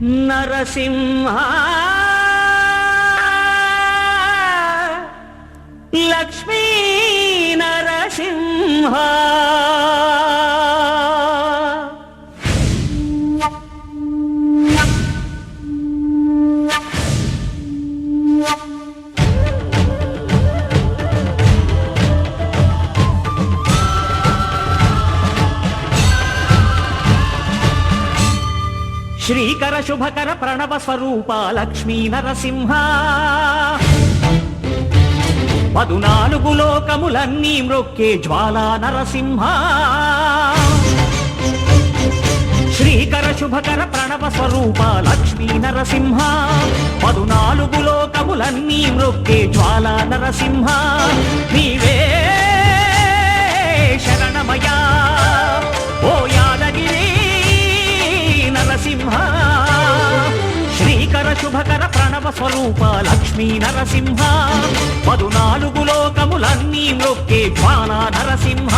నరసింహ లక్ష్మీ నరసింహ శ్రీకర శుభకర ప్రణవ స్వరూప లక్ష్మీ నరసింహ 14 లోకములన్నీ మ్రొక్కే జ్వాలా నరసింహ శ్రీకర శుభకర ప్రణవ స్వరూప లక్ష్మీ నరసింహ 14 లోకములన్నీ మ్రొక్కే జ్వాలా నరసింహ నీవే శరణమయా ఓ యాదగిరి నరసింహ శ్రీకర శుభకర ప్రణవ స్వరూప లక్ష్మీ నరసింహ 14 లోకములన్నీ మ్రొక్కే జ్వాలా నరసింహ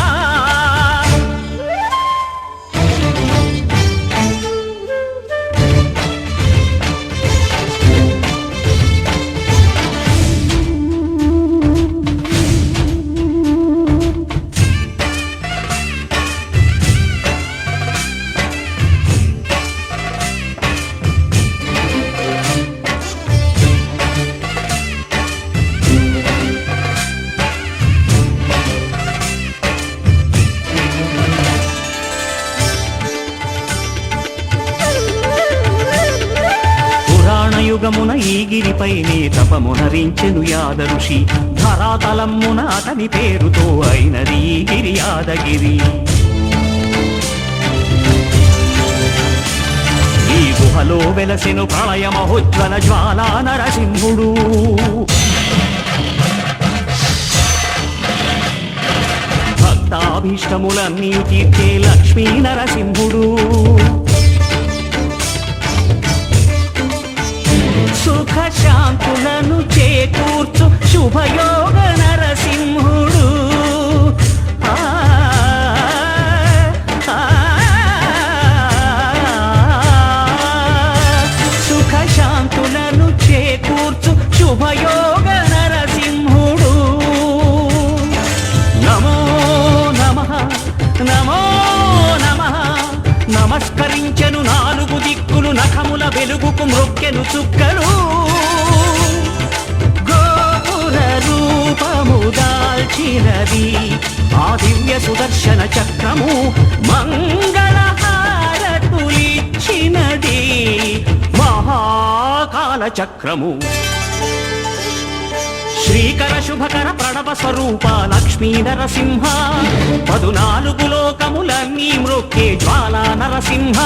యుగమున ఈ గిరిపైనే తపమునరించెను యాద ఋషి ధరాతలమున అతని పేరుతో అయినది ఈ గిరి యాదగిరి ఈ గుహలో వెలసెను ప్రళయ మహోజ్వల జ్వాలా నరసింహుడు భక్తాభీష్టములన్నీ తీర్చే లక్ష్మీ నరసింహుడు సుఖ శాంతులను చేకూర్చు శుభయోగ నరసింహుడు సుఖ శాంతులను చేకూర్చు శుభయోగ నరసింహుడు నమో నమః నమో నమః నమస్కరించెను 4 దిక్కులు నఖముల వెలుగుకు మ్రొక్కెను చుక్కలు గోపుర రూపము దాల్చినది ఆ దివ్య సుదర్శన చక్రము మంగళ హారతులిచ్చినది మహాకాల చక్రము శ్రీకర శుభకర ప్రణవ స్వరూప లక్ష్మీ నరసింహ 14 లోకములన్నీ మ్రొక్కే జ్వాలా నరసింహ